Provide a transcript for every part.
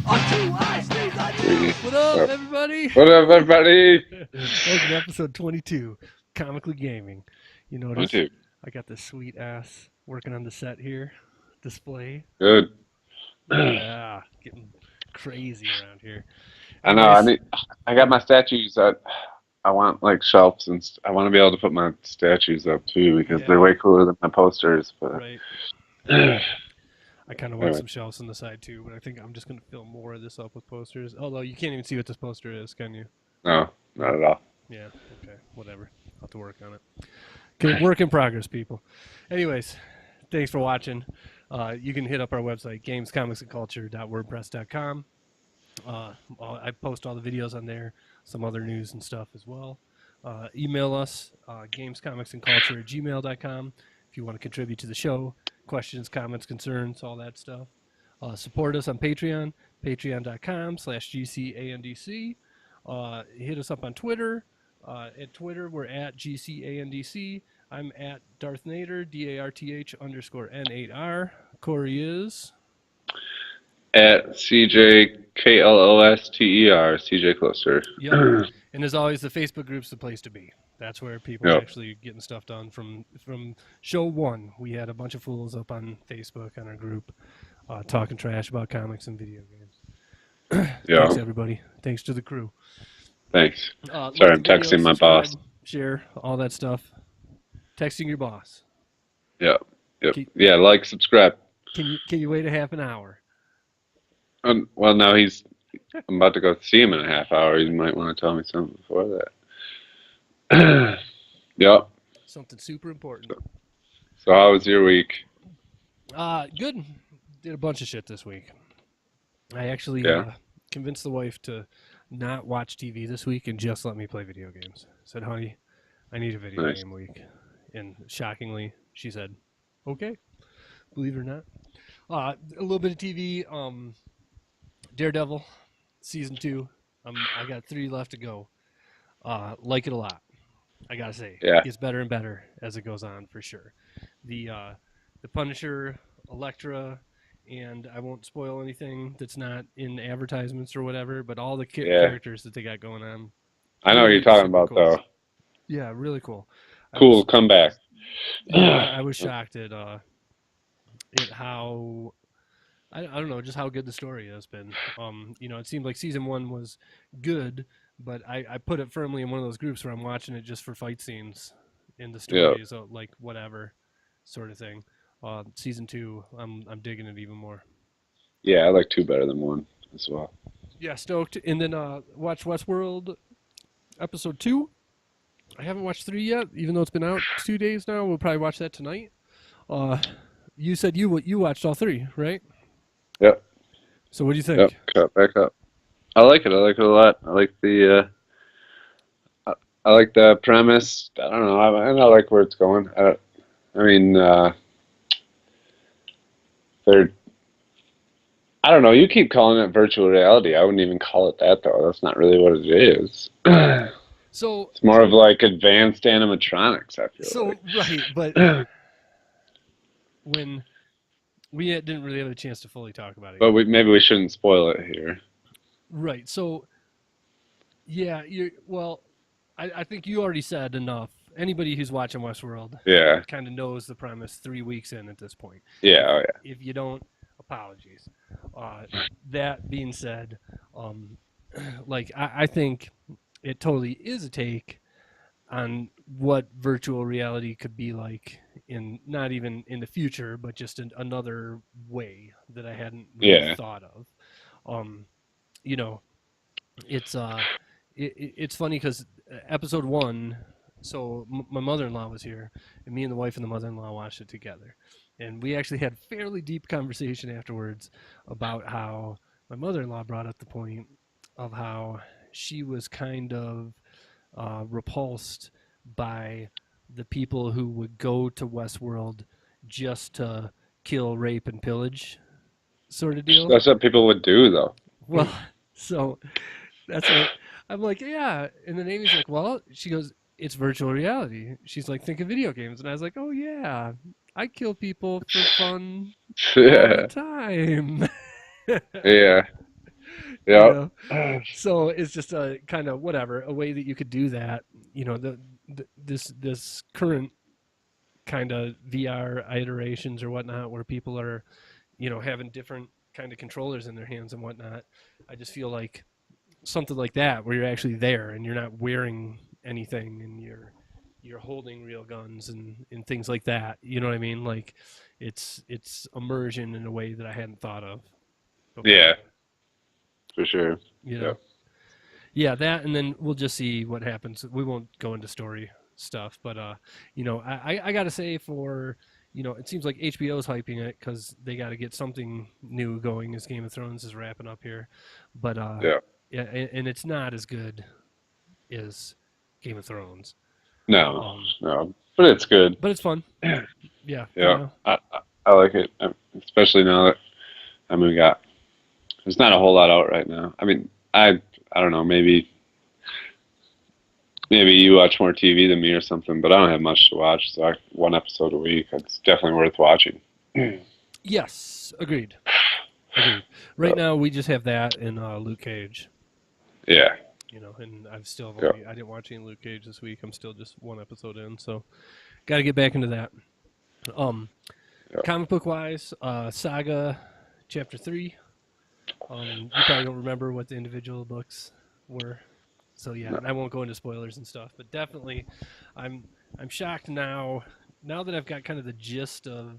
What up, everybody? What up, everybody? Welcome to episode 22, Comically Gaming. You Me notice too. I got this sweet ass working on the set here, display. Good. Yeah, getting crazy around here. I know. I Anyways, need. I got yeah, my statues. I want like shelves and I want to be able to put my statues up too because they're yeah, way cooler than my posters. But right. anyway, I kind of want some shelves on the side too, but I think I'm just gonna fill more of this up with posters. Although you can't even see what this poster is, can you? no, not No. at all. Yeah. Okay. Whatever. I'll have to work on it. Work in progress, people. Anyways, thanks for watching. You can hit up our website, gamescomicsandculture.wordpress.com. I post all the videos on there, some other news and stuff as well. Email us, gamescomicsandculture@gmail.com if you want to contribute to the show, questions, comments, concerns, all that stuff. Support us on Patreon, patreon.com/GCANDC. Hit us up on Twitter. At Twitter, we're at GCANDC. I'm at Darth Nader, DARTH_N8R. Corey is. At CJKLOSTER, CJ Closer. Yep. And as always, the Facebook group's the place to be. That's where people are Yep. actually getting stuff done. From show one, we had a bunch of fools up on Facebook on our group talking trash about comics and video games. Yeah. Thanks, everybody. Thanks to the crew. Thanks. Like Sorry, the I'm video, texting my subscribe, boss. share, all that stuff. Texting your boss. Yep. Yeah, like, subscribe. Can you wait a half an hour? Well, now I'm about to go see him in a half hour. You might want to tell me something before that. Yep. Something super important. So how was your week? Good. Did a bunch of shit this week. I actually convinced the wife to not watch TV this week and just let me play video games. Said, honey, I need a video game week. And shockingly, she said, okay. Believe it or not. A little bit of TV. Daredevil, season 2. I got 3 left to go. Like it a lot. I gotta say, it gets better and better as it goes on for sure. The Punisher, Elektra, and I won't spoil anything that's not in advertisements or whatever, but all the characters that they got going on. I know what you're talking about, cool. though. Yeah, really cool. Cool comeback. Yeah, I was shocked at how I don't know, just how good the story has been. It seemed like season 1 was good, but I put it firmly in one of those groups where I'm watching it just for fight scenes in the story, so like whatever sort of thing. Season 2, I'm digging it even more. Yeah, I like 2 better than 1 as well. Yeah, stoked. And then watch Westworld episode 2. I haven't watched 3 yet, even though it's been out 2 days now. We'll probably watch that tonight. You said you watched all 3, right? Yep. So what do you think? Yep. Cut back up. I like it. I like it a lot. I like the premise. I don't know. I like where it's going. I don't know. You keep calling it virtual reality. I wouldn't even call it that, though. That's not really what it is. So it's more of like advanced animatronics, I feel like. Right, but when we didn't really have a chance to fully talk about it. But maybe we shouldn't spoil it here. Right. So, yeah, I think you already said enough. Anybody who's watching Westworld kind of knows the premise 3 weeks in at this point. Yeah, If you don't, apologies. That being said, I think it totally is a take on what virtual reality could be like in not even in the future, but just in another way that I hadn't really thought of. It's funny because episode 1, so my mother-in-law was here, and me and the wife and the mother-in-law watched it together, and we actually had fairly deep conversation afterwards about how my mother-in-law brought up the point of how she was kind of repulsed by the people who would go to Westworld just to kill, rape, and pillage, sort of deal. That's what people would do, though. Well, so that's what I'm like, yeah. And then Amy's like, well, she goes, it's virtual reality. She's like, think of video games. And I was like, oh, yeah, I kill people for fun all the time. Yeah. Yeah. So it's just a kind of whatever, a way that you could do that. This current kind of VR iterations or whatnot, where people are, having different kind of controllers in their hands and whatnot. I just feel like something like that, where you're actually there and you're not wearing anything and you're holding real guns and things like that. You know what I mean? Like it's immersion in a way that I hadn't thought of before. Yeah, for sure. Yeah. Yeah, that, and then we'll just see what happens. We won't go into story stuff, but I got to say, for it seems like HBO's hyping it because they got to get something new going as Game of Thrones is wrapping up here. But yeah, and it's not as good as Game of Thrones. No, but it's good. But it's fun. Yeah. Yeah, I like it, especially now that we got. There's not a whole lot out right now. I mean, I don't know. Maybe you watch more TV than me or something, but I don't have much to watch. So one episode a week. It's definitely worth watching. Yes, agreed. Right now, we just have that and Luke Cage. Yeah. And I didn't watch any Luke Cage this week. I'm still just one episode in, so got to get back into that. Comic book wise, Saga, Chapter 3. You probably don't remember what the individual books were, so yeah, and I won't go into spoilers and stuff. But definitely, I'm shocked now that I've got kind of the gist of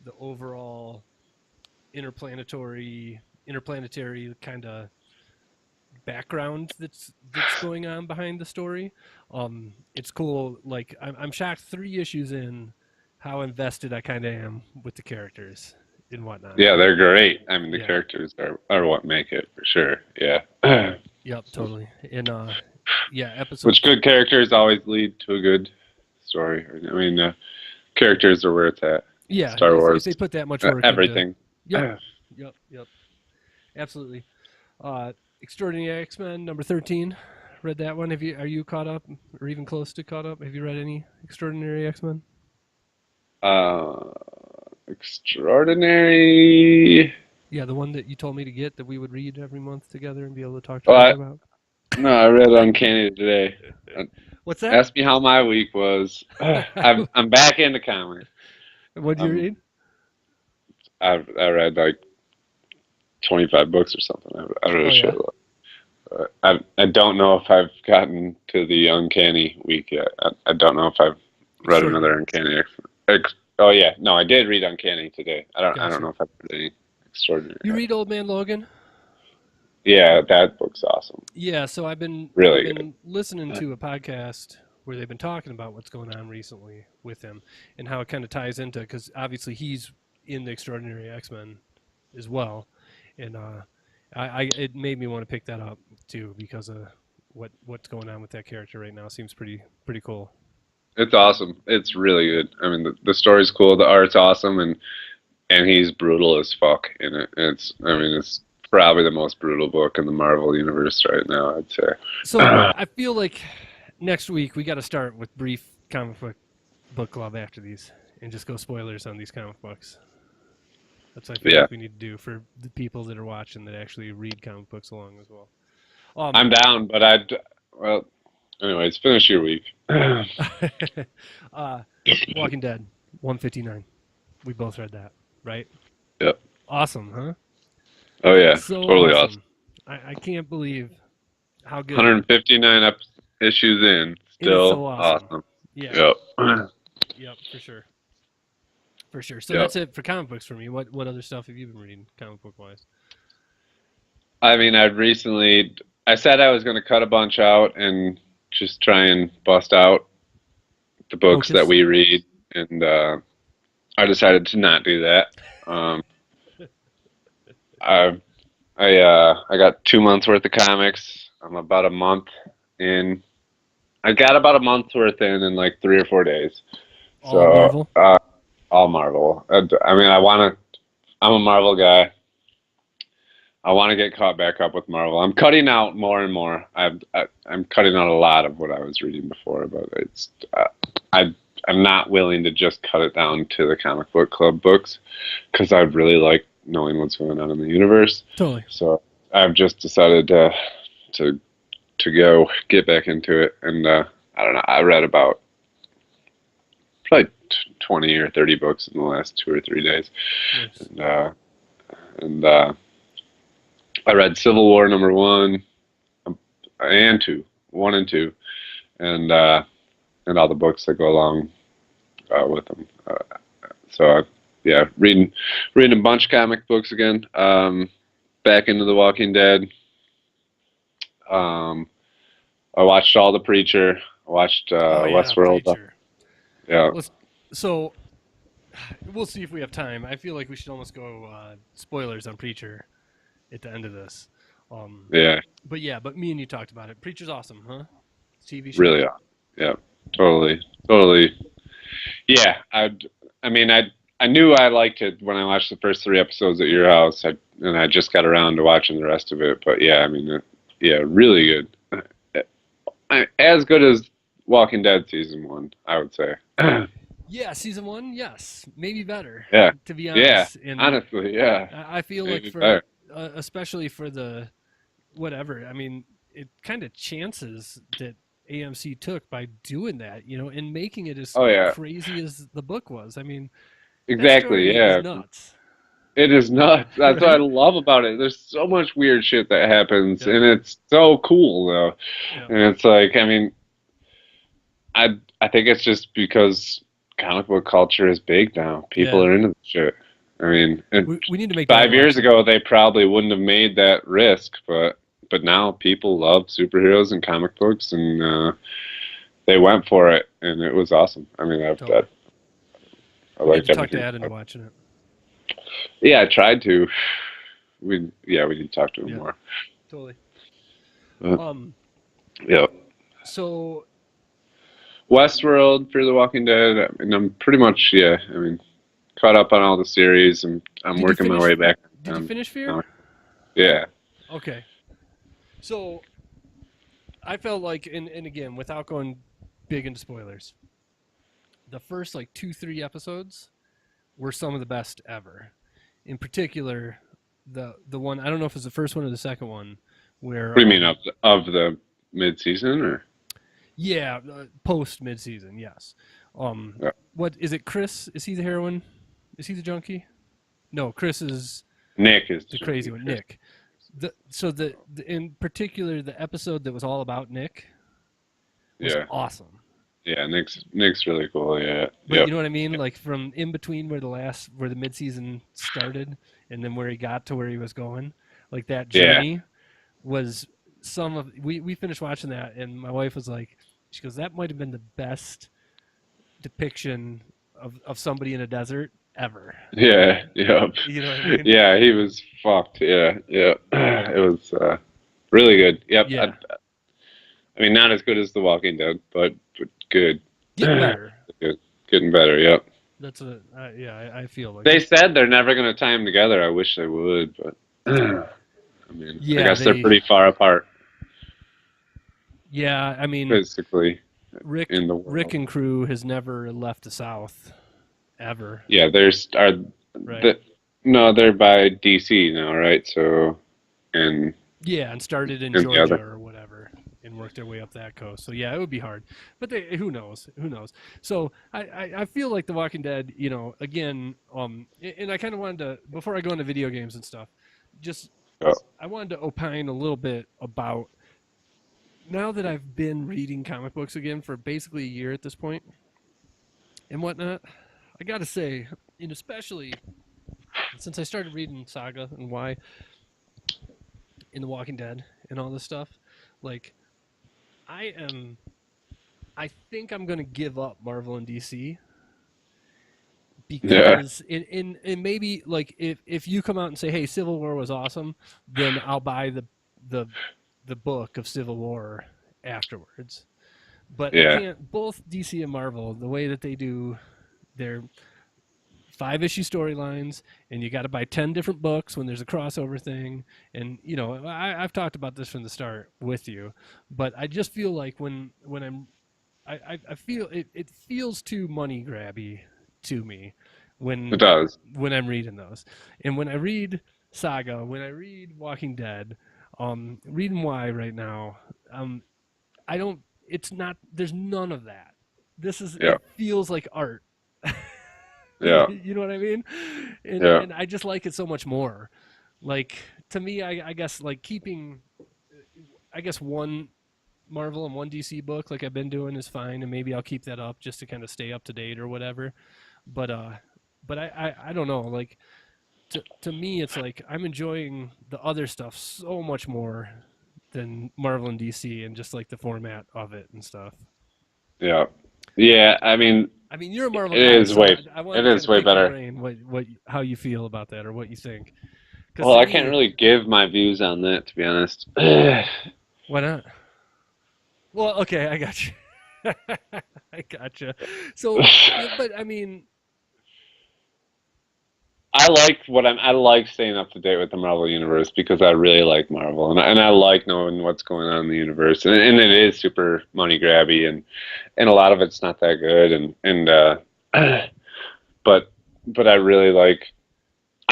the overall interplanetary kind of background that's going on behind the story. It's cool. Like I'm shocked 3 issues in how invested I kind of am with the characters and whatnot. Yeah, they're great. I mean, the characters are what make it for sure. Yeah. Yep, totally. And episodes. Which good characters always lead to a good story. I mean, characters are where it's at. Yeah, Star Wars. If they put that much work everything. Yep. Absolutely. Extraordinary X-Men number 13. Read that one. Are you caught up or even close to caught up? Have you read any Extraordinary X-Men? Extraordinary. Yeah, the one that you told me to get that we would read every month together and be able to talk to each about. No, I read Uncanny today. What's that? Ask me how my week was. I'm back into comics. What did you read? I read like 25 books or something. I read a shitload. I don't know if I've gotten to the Uncanny week yet. I don't know if I've read another Uncanny. Oh yeah, no, I did read Uncanny today. I don't know if I've read any Extraordinary. You read Old Man Logan? Yeah, that book's awesome. Yeah, so I've been listening to a podcast where they've been talking about what's going on recently with him and how it kind of ties into, because obviously he's in the Extraordinary X-Men as well, and it made me want to pick that up too because of what's going on with that character right now. Seems pretty cool. It's awesome. It's really good. I mean, the story's cool. The art's awesome, and he's brutal as fuck in it. It's probably the most brutal book in the Marvel universe right now, I'd say. So I feel like next week we got to start with brief comic book club after these and just go spoilers on these comic books. That's what I feel like we need to do for the people that are watching that actually read comic books along as well. I'm down, but anyways, finish your week. Walking Dead 159. We both read that, right? Yep. Awesome, huh? Oh yeah, so totally awesome. I can't believe how good. 159 issues in, still so awesome. Yeah. Yep. Yep, for sure. So that's it for comic books for me. What other stuff have you been reading, comic book wise? I mean, I said I was going to cut a bunch out and just try and bust out the books that we read, and I decided to not do that. I got 2 months worth of comics. I'm about a month in. I got about a month's worth in like 3 or 4 days. All Marvel? All Marvel. I'm a Marvel guy. I want to get caught back up with Marvel. I'm cutting out more and more. I'm cutting out a lot of what I was reading before, but I'm not willing to just cut it down to the comic book club books because I'd really like knowing what's going on in the universe. Totally. So I've just decided to go get back into it, and I don't know. I read about probably 20 or 30 books in the last 2 or 3 days, Nice. and I read Civil War #1 and two, 1 and 2, and all the books that go along with them. So yeah, reading a bunch of comic books again. Back into The Walking Dead. Um, I watched all the Preacher. I watched Oh yeah, Westworld. Preacher. Yeah, So we'll see if we have time. I feel like we should almost go spoilers on Preacher at the end of this. yeah, But me and you talked about it. Preacher's awesome, huh? TV show. really. Yeah, totally. Yeah, I mean, I knew I liked it when I watched the first 3 episodes at your house, and I just got around to watching the rest of it. But yeah, I mean, yeah, really good. As good as Walking Dead season 1, I would say. Yeah, season 1, yes, maybe better. Yeah, To be yeah, honest, and honestly, yeah, I feel like maybe for better. especially for the whatever. I mean, it kind of chances that AMC took by doing that, and making it as Oh yeah, crazy as the book was. I mean, that exactly. story is Yeah, nuts, it is nuts. That's what I right? love about it. There's so much weird shit that happens, Yep. and it's so cool though. Yep. And it's like, I mean, I think it's just because comic book culture is big now. People Yeah. are into the shit. I mean, and We need to make Dad 5 years watch it. ago they probably wouldn't have made that risk, but now people love superheroes and comic books, and they went for it, and it was awesome. I mean, Totally. I We need liked to talk to everything. Dad into watching it. Yeah, I tried to. We need to talk to him Yeah. more. Totally. Uh, Um. yeah. So Westworld, Fear the Walking Dead. I mean, I'm pretty much I mean, caught up on all the series, and I'm did you working my finish? way back. Did you finish Fear? Yeah. Okay. So I felt like, and again, without going big into spoilers, the first like 2-3 episodes were some of the best ever. In particular, the one, I don't know if it's the first one or the second one, where What do you mean of the mid season or? yeah, post mid season, yes. Yeah. What is it? Chris, is he the heroine? Is he the junkie? No, Chris is Nick is the the crazy junkie, one. Chris. Nick. The in particular, the episode that was all about Nick was Yeah. awesome. Yeah, Nick's really cool. Yeah. But Yep. you know what I mean? Like from in between where the mid season started and then where he got to where he was going, like that Yeah. journey was we finished watching that and my wife was like, she goes, that might have been the best depiction of somebody in a desert ever. Yeah. Yep. You know what I mean? Yeah, he was fucked. Yeah. Yeah. It was really good. Yep. Yeah. I mean, not as good as The Walking Dead, but good. Getting better. Good. Getting better. Yep. That's I feel like They said they're never going to tie them together. I wish they would, but I mean, yeah, I guess they're pretty far apart yeah, I mean, physically Rick in the world. Rick and crew has never left the South ever. Yeah, Right. no, they're by DC now, right? So, and Yeah, and started in And the Georgia other. or whatever, and worked their way up that coast. So yeah, it would be hard, but who knows? Who knows? So I feel like The Walking Dead, again, and I kind of wanted to, before I go into video games and stuff, just oh, I wanted to opine a little bit about, now that I've been reading comic books again for basically a year at this point and whatnot, I gotta say, and especially since I started reading Saga and why in The Walking Dead and all this stuff, like I think I'm gonna give up Marvel and DC because in maybe like if you come out and say, hey, Civil War was awesome, then I'll buy the book of Civil War afterwards. But I yeah, can't, both DC and Marvel, the way that they do their 5-issue storylines, and you got to buy 10 different books when there's a crossover thing. And, I've talked about this from the start with you, but I just feel like when I feel it feels too money grabby to me it does. when I'm reading those. And when I read Saga, when I read Walking Dead, reading Y right now, I don't. It's not. There's none of that. This is. Yeah. It feels like art. Yeah. You know what I mean? And Yeah. and I just like it so much more. Like to me, I guess like keeping, I guess one Marvel and one DC book like I've been doing is fine, and maybe I'll keep that up just to kind of stay up to date or whatever. But I don't know. Like to me, it's like I'm enjoying the other stuff so much more than Marvel and DC, and just like the format of it and stuff. Yeah. Yeah. I mean, you're a Marvel It guy, is so way I wanted it to kind is of way pick your better. brain, what how you feel about that or what you think. Because Well, to I can't me, really give my views on that, to be honest. why not? Well, okay, I got you. I gotcha. So, yeah, but I mean, I like staying up to date with the Marvel universe because I really like Marvel and I like knowing what's going on in the universe and it is super money grabby and a lot of it's not that good and but I really like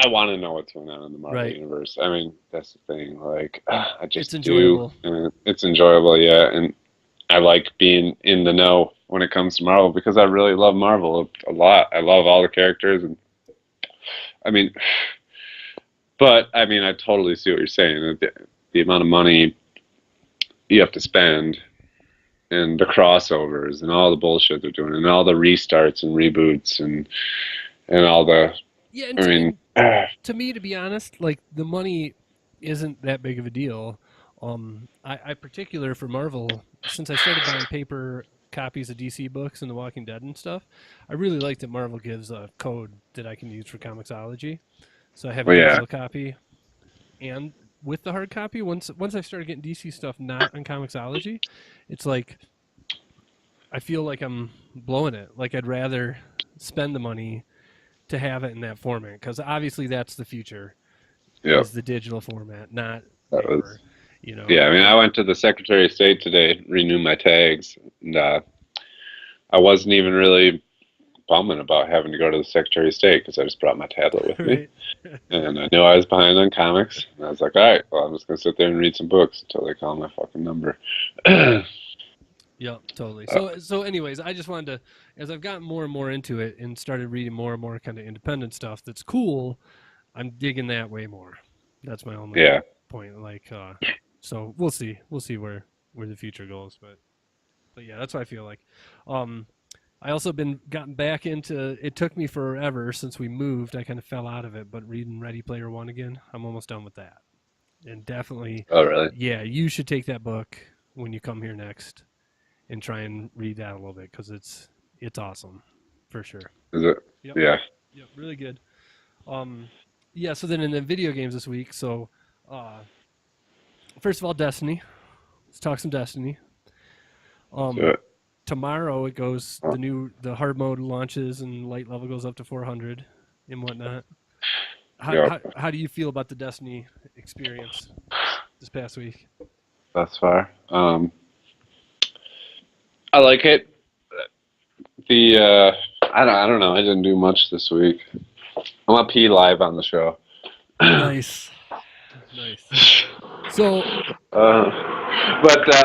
I want to know what's going on in the Marvel right? universe. I mean, that's the thing. Like, I It's just do. enjoyable. And it's enjoyable, yeah. And I like being in the know when it comes to Marvel because I really love Marvel a lot. I love all the characters, and I mean, but I mean, I totally see what you're saying. The amount of money you have to spend, and the crossovers, and all the bullshit they're doing, and all the restarts and reboots, and all the. Yeah, I mean, and to me, to be honest, like the money isn't that big of a deal. I particular for Marvel, since I started buying paper copies of DC books and The Walking Dead and stuff, I really like that Marvel gives a code that I can use for Comixology. So I have a well, yeah, digital copy, and with the hard copy, once I started getting DC stuff not on Comixology, it's like I feel like I'm blowing it. Like I'd rather spend the money to have it in that format because obviously that's the future yeah. is the digital format, not That was. paper. You know, Yeah, I mean, I and went to the Secretary of State today, renew my tags, and I wasn't even really bumming about having to go to the Secretary of State because I just brought my tablet with me, right. and I knew I was behind on comics, and I was like, all right, well, I'm just gonna sit there and read some books until they call my fucking number. Yep, totally. So anyways, I just wanted to, as I've gotten more and more into it and started reading more and more kind of independent stuff that's cool, I'm digging that way more. That's my only Yeah, point. Like, so we'll see where the future goes, but yeah, that's what I feel like. Um, I also been gotten back into. It took me forever since we moved. I kind of fell out of it, but reading Ready Player One again, I'm almost done with that. And definitely, oh really? yeah, you should take that book when you come here next and try and read that a little bit because it's awesome for sure. Is it? Yep, Yeah. yep, really good. Um, yeah. So then in the video games this week, so uh, first of all, Destiny. Let's talk some Destiny. Do Um, it. tomorrow it goes Oh, the hard mode launches and light level goes up to 400 and whatnot. How yeah. how how do you feel about the Destiny experience this past week? Thus far, I like it. The I don't know. I didn't do much this week. I'm gonna pee live on the show. Nice, nice. So But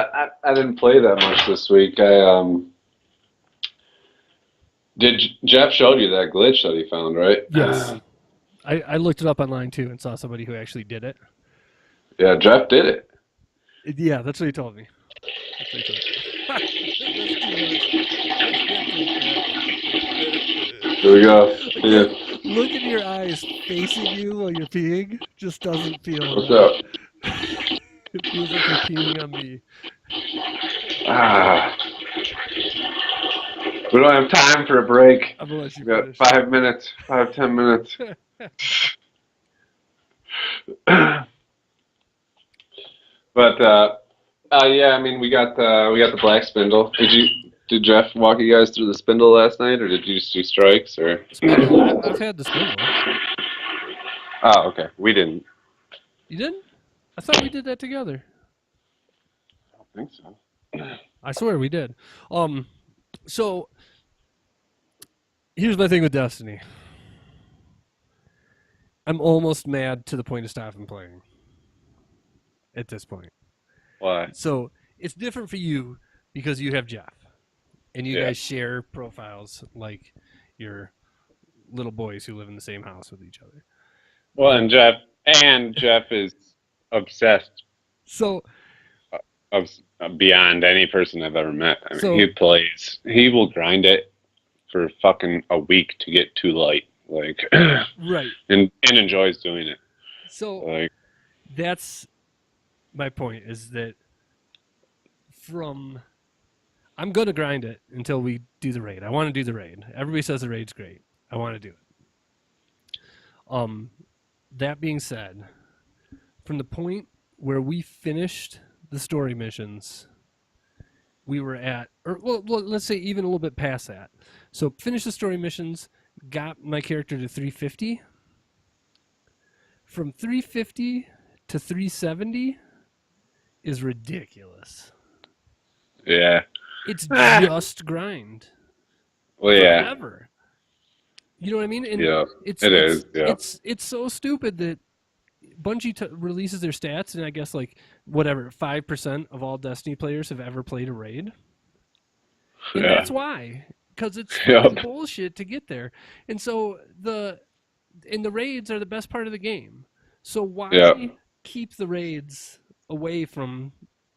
I didn't play that much this week. Jeff showed you that glitch that he found, right? yes, I looked it up online too and saw somebody who actually did it. Yeah, Jeff did it. Yeah, that's what he told me. That's what he told me. That's too much. I can't take Here we go. that. I Yeah. can't look in your eyes facing you while you're peeing just doesn't feel What's right. up? It feels like you're peeing on me. Ah, we don't have time for a break. I'm gonna let you We got finish. 5 minutes, 5, 10 minutes. But yeah, I mean, we got the black spindle. Did Jeff walk you guys through the spindle last night, or did you just do strikes, or? Spindle. I've had the spindle. Oh, okay. We didn't. You didn't? I thought we did that together. I don't think so. I swear we did. So here's my thing with Destiny. I'm almost mad to the point of stopping playing at this point. Why? So it's different for you because you have Jeff, and you Yeah. guys share profiles like your little boys who live in the same house with each other. Well, and Jeff is obsessed So of beyond any person I've ever met. I mean, so he will grind it for fucking a week to get too light, like, right. and enjoys doing it. So Like, that's my point is that from I'm gonna grind it until we do the raid. I want to do the raid. Everybody says the raid's great. I want to do it. That being said, from the point where we finished the story missions, we were at, or well, let's say even a little bit past that. So finish the story missions, got my character to 350. From 350 to 370 is ridiculous. yeah. It's just grind. Well, yeah. Forever. You know what I mean? And Yeah. it's so stupid that Bungie releases their stats, and I guess like whatever 5% of all Destiny players have ever played a raid, and that's why, because it's fucking bullshit to get there. And so the raids are the best part of the game. So why keep the raids away from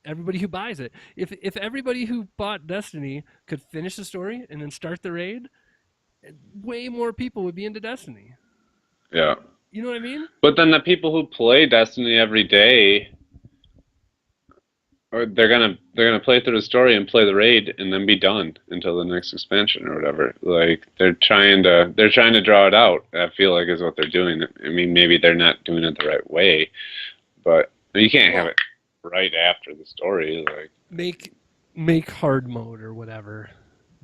everybody who buys it? If everybody who bought Destiny could finish the story and then start the raid, way more people would be into Destiny. Yeah. You know what I mean? But then the people who play Destiny every day, or they're gonna play through the story and play the raid and then be done until the next expansion or whatever. Like they're trying to draw it out. I feel like is what they're doing. I mean, maybe they're not doing it the right way, but you can't have it right after the story. Like make hard mode or whatever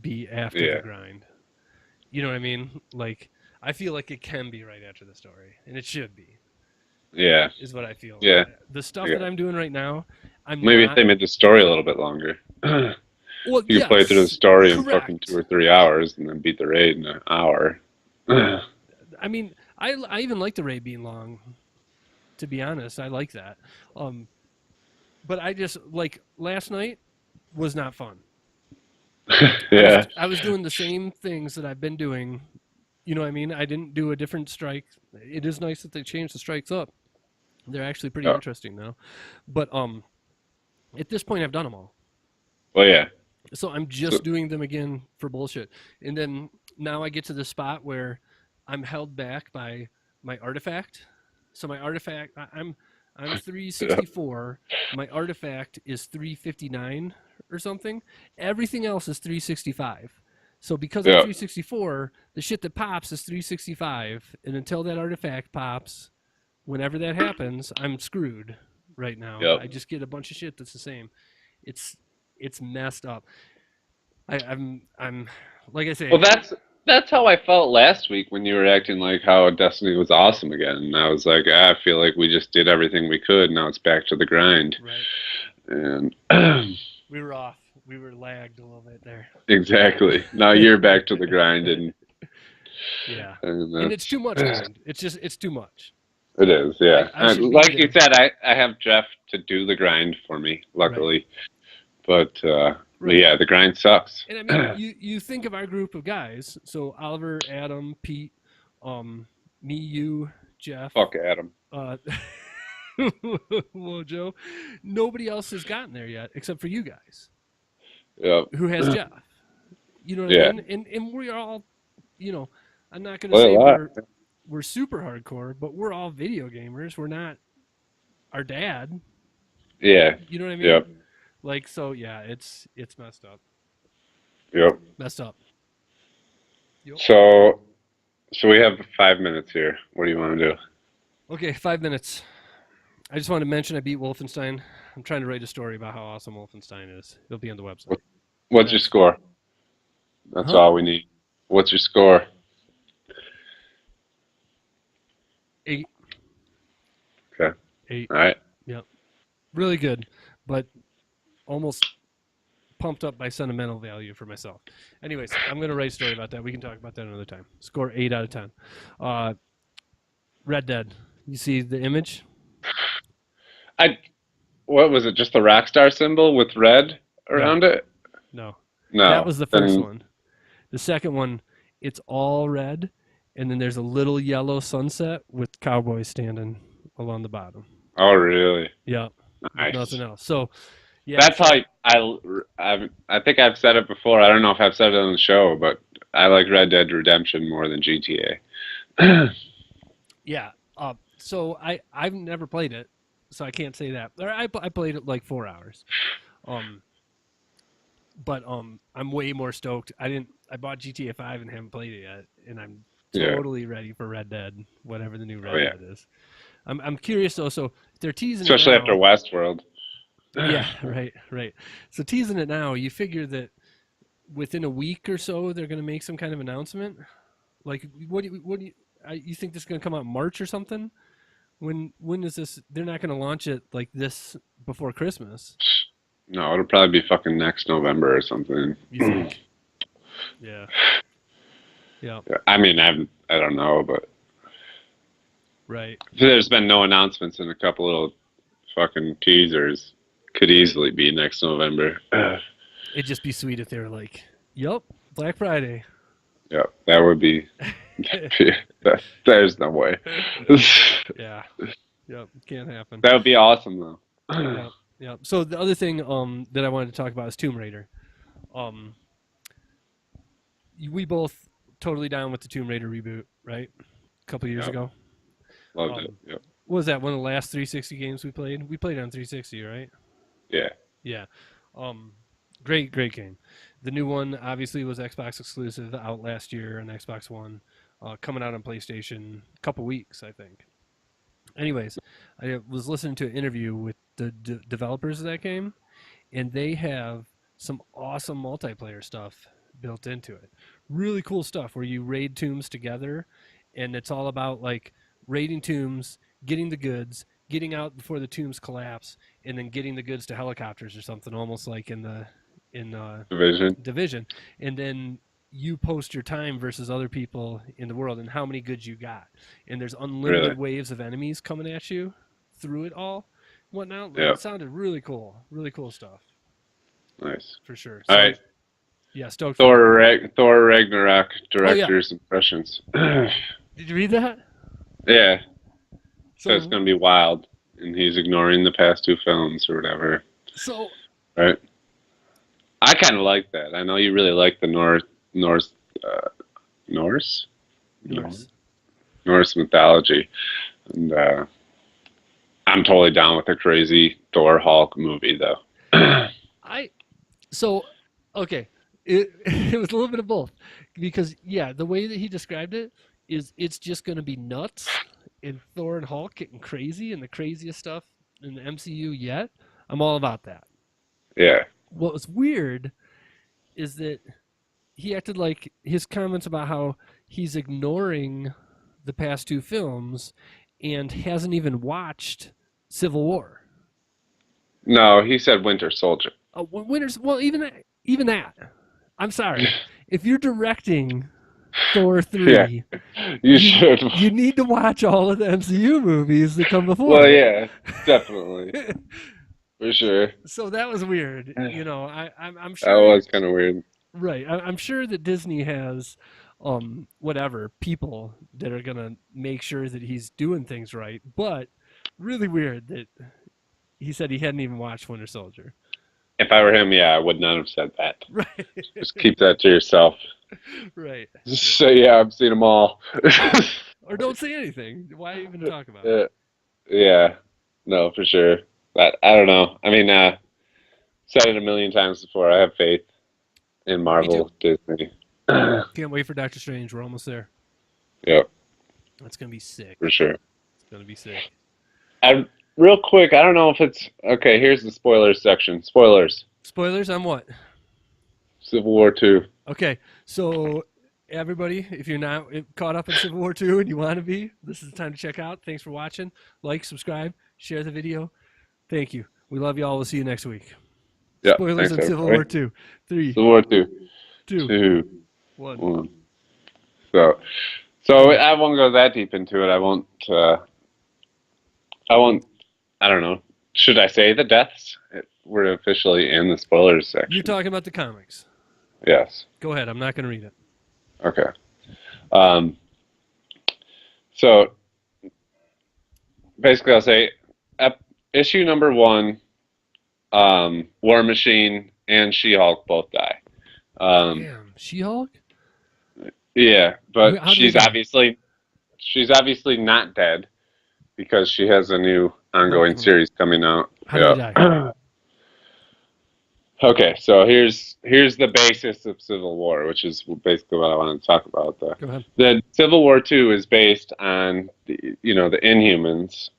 be after the grind. You know what I mean? Like I feel like it can be right after the story, and it should be. Yeah. Is what I feel. Yeah. The stuff that I'm doing right now, maybe if they made the story a little bit longer. Well, you could play through the story in fucking 2 or 3 hours and then beat the raid in an hour. I mean, I even like the raid being long. To be honest, I like that. But I just like last night was not fun. Yeah. I was doing the same things that I've been doing. You know what I mean? I didn't do a different strike. It is nice that they changed the strikes up. They're actually pretty interesting now. But at this point, I've done them all. Well, yeah. So I'm just doing them again for bullshit. And then now I get to the spot where I'm held back by my artifact. So my artifact, I'm 364. My artifact is 359 or something. Everything else is 365. So because I'm 364, the shit that pops is 365. And until that artifact pops, whenever that happens, I'm screwed right now. I just get a bunch of shit that's the same. It's messed up. I'm like I say. Well, that's how I felt last week when you were acting like how Destiny was awesome again. And I was like, I feel like we just did everything we could. Now it's back to the grind. Right. And we were off. We were lagged a little bit there. Exactly. Now you're back to the grind, and yeah, and it's too much grind. It's too much. It is, yeah. Like you said, I have Jeff to do the grind for me, luckily. Right. But yeah, the grind sucks. And I mean, you think of our group of guys. So Oliver, Adam, Pete, me, you, Jeff. Fuck Adam. Well, Joe, nobody else has gotten there yet except for you guys. Yeah. Who has Jeff? You know what I mean? And we are all, you know, I'm not going to say we're super hardcore, but we're all video gamers. We're not our dad. Yeah. You know what I mean? Yep. Like, so yeah, it's messed up. Yep. Messed up. Yep. So we have 5 minutes here. What do you want to do? Okay, 5 minutes. I just wanted to mention I beat Wolfenstein. I'm trying to write a story about how awesome Wolfenstein is. It'll be on the website. What's your score? That's all we need. What's your score? 8. Okay. 8. All right. Yep. Really good, but almost pumped up by sentimental value for myself. Anyways, I'm going to write a story about that. We can talk about that another time. Score 8 out of 10. Red Dead. You see the image? I what was it? Just the Rockstar symbol with red No, around it? no. That No. was the first Then one. The second one, it's all red, and then there's a little yellow sunset with cowboys standing along the bottom. oh really? Yeah, with Nice. nothing else. So yeah, That's so how I think I've said it before. I don't know if I've said it on the show, but I like Red Dead Redemption more than GTA. yeah, so I've never played it, so I can't say that. Or I played it like 4 hours. Um, but I'm way more stoked. I bought GTA 5 and haven't played it yet, and I'm Yeah. totally ready for Red Dead, whatever the new Oh Red yeah. Dead is. I'm curious though. So they're teasing it Especially after now. Westworld. Yeah, right. So teasing it now, you figure that within a week or so they're going to make some kind of announcement. Like, you think this is going to come out in March or something? When is this? They're not going to launch it like this before Christmas. No, it'll probably be fucking next November or something. You think? Yeah. Yeah. I mean, I don't know, but Right. there's been no announcements and a couple little fucking teasers. Could easily be next November. It'd just be sweet if they were like, "Yup, Black Friday." Yeah, that would be. There's no way. Yeah. Yep. Can't happen. That would be awesome though. Yeah. Yeah. So the other thing that I wanted to talk about is Tomb Raider. We both totally down with the Tomb Raider reboot, right? A couple years Yep. ago. Loved it. Yep. What was that? One of the last 360 games we played? We played it on 360, right? Yeah. Yeah. Great game. The new one obviously was Xbox exclusive, out last year on Xbox One, coming out on PlayStation a couple weeks, I think. Anyways, I was listening to an interview with the developers of that game, and they have some awesome multiplayer stuff built into it. Really cool stuff where you raid tombs together, and it's all about like raiding tombs, getting the goods, getting out before the tombs collapse, and then getting the goods to helicopters or something, almost like in Division. Division, and then you post your time versus other people in the world and how many goods you got. And there's unlimited Really. waves of enemies coming at you through it all. Whatnot. Yeah. It sounded really cool. Really cool stuff. Nice. For sure. All right. Yeah, stoked. Thor Ragnarok Oh, yeah. director's impressions. Did you read that? Yeah. So So it's gonna be wild, and he's ignoring the past two films or whatever. So Right. I kind of like that. I know you really like the Norse mythology, and I'm totally down with a crazy Thor Hulk movie, though. Okay. It was a little bit of both, because yeah, the way that he described it is it's just going to be nuts, and Thor and Hulk getting crazy and the craziest stuff in the MCU yet. I'm all about that. Yeah. What was weird is that he acted like his comments about how he's ignoring the past two films and hasn't even watched Civil War. No, he said Winter Soldier. Even that. I'm sorry. If you're directing Thor 3, you should. You need to watch all of the MCU movies that come before. Well, yeah, definitely. For sure. So that was weird. You know, I'm sure. That was kind of weird. Right. I'm sure that Disney has people that are going to make sure that he's doing things right. But really weird that he said he hadn't even watched Winter Soldier. If I were him, yeah, I would not have said that. Right. Just keep that to yourself. Right. Just say, yeah, I've seen them all. Or don't say anything. Why even talk about it? Yeah. No, for sure. But I don't know. I mean, said it a million times before. I have faith in Marvel, Disney. Can't wait for Doctor Strange. We're almost there. Yep. That's going to be sick. For sure. It's going to be sick. Real quick, I don't know if it's... Okay, here's the spoilers section. Spoilers. Spoilers on what? Civil War 2. Okay, so everybody, if you're not caught up in Civil War 2 and you want to be, this is the time to check out. Thanks for watching. Like, subscribe, share the video. Thank you. We love you all. We'll see you next week. Yep, Spoilers on Civil War 2. 3. Civil War 2. 2. 2. 1. 1. So, So I won't go that deep into it. I won't. I won't. I don't know. Should I say the deaths? We're officially in the spoilers section. You're talking about the comics. Yes. Go ahead. I'm not going to read it. Okay. So basically, I'll say issue number 1, War Machine and She-Hulk both die. Damn, She-Hulk? Yeah, but How she's obviously not dead because she has a new ongoing series coming out. How did they die? Okay, so here's the basis of Civil War, which is basically what I wanted to talk about. Go ahead. The Civil War 2 is based on the Inhumans.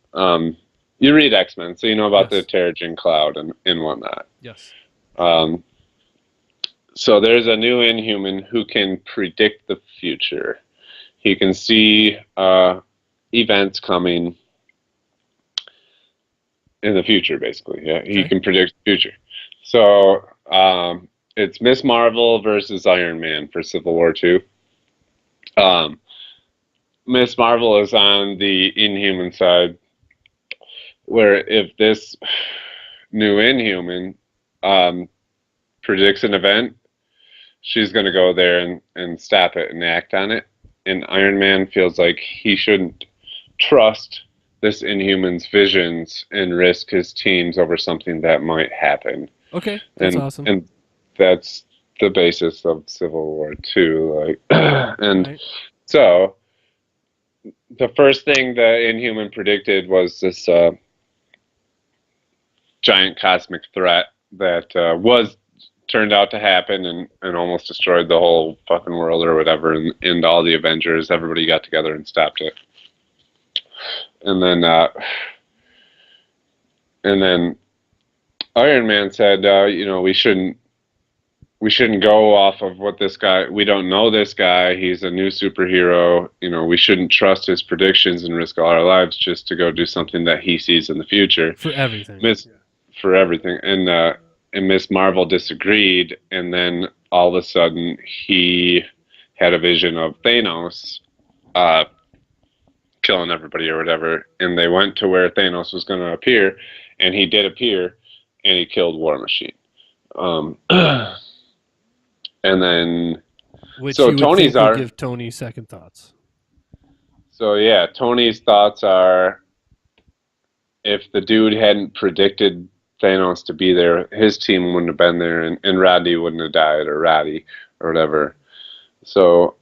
You read X-Men, so you know about the Terrigen Cloud and whatnot. Yes. So there's a new Inhuman who can predict the future. He can see events coming in the future, basically. Yeah, he can predict the future. So it's Miss Marvel versus Iron Man for Civil War 2. Miss Marvel is on the Inhuman side, where if this new Inhuman predicts an event, she's going to go there and stop it and act on it. And Iron Man feels like he shouldn't trust this Inhuman's visions and risk his teams over something that might happen. Okay, that's awesome. And that's the basis of Civil War 2. So the first thing the Inhuman predicted was this giant cosmic threat that was turned out to happen and almost destroyed the whole fucking world or whatever, and all the Avengers, everybody got together and stopped it. And then Iron Man said, we shouldn't go off of what this guy, we don't know this guy, he's a new superhero, we shouldn't trust his predictions and risk all our lives just to go do something that he sees in the future. For everything. For everything. And Miss Marvel disagreed, and then all of a sudden he had a vision of Thanos killing everybody or whatever, and they went to where Thanos was going to appear, and he did appear, and he killed War Machine. And then Tony's are give Tony second thoughts. So yeah, Tony's thoughts are, if the dude hadn't predicted Thanos to be there, his team wouldn't have been there, and Rodney wouldn't have died, or Roddy, or whatever. So,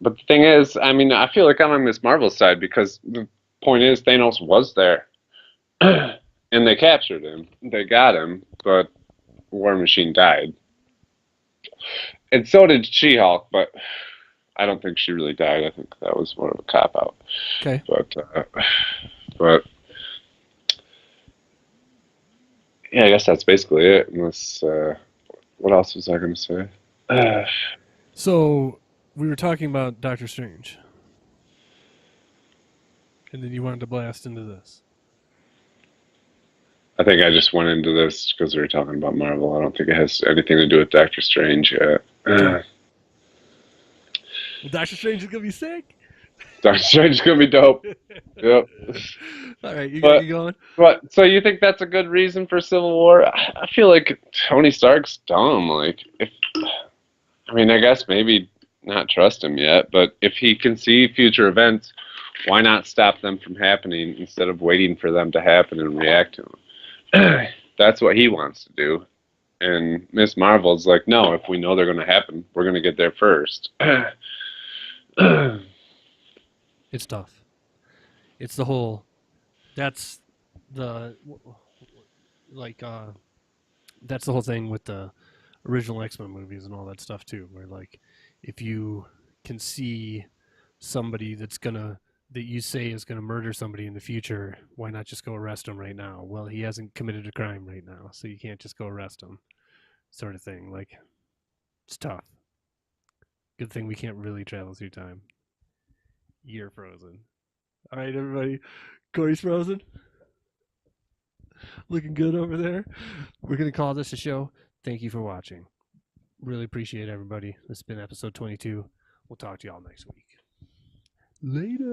but the thing is, I mean, I feel like I'm on Miss Marvel's side, because the point is, Thanos was there. And they captured him. They got him, but War Machine died. And so did She-Hulk, but I don't think she really died. I think that was more of a cop-out. Okay. But yeah, I guess that's basically it. Unless, what else was I going to say? So we were talking about Doctor Strange, and then you wanted to blast into this. I think I just went into this because we were talking about Marvel. I don't think it has anything to do with Doctor Strange. Well, Doctor Strange is gonna be sick. Doctor Strange is gonna be dope. Yep. All right, you got me going. But so you think that's a good reason for Civil War? I feel like Tony Stark's dumb. Like, I guess maybe not trust him yet, but if he can see future events, why not stop them from happening instead of waiting for them to happen and react to them? That's what he wants to do. And Miss Marvel's like, no, if we know they're going to happen, we're going to get there first. It's tough. It's the whole, that's the, that's the whole thing with the original X-Men movies and all that stuff too, where like, if you can see somebody that you say is gonna murder somebody in the future, why not just go arrest him right now? Well, he hasn't committed a crime right now, so you can't just go arrest him, sort of thing. Like, it's tough. Good thing we can't really travel through time. You're frozen. All right, everybody. Corey's frozen. Looking good over there. We're gonna call this a show. Thank you for watching. Really appreciate everybody. This has been episode 22. We'll talk to y'all next week. Later.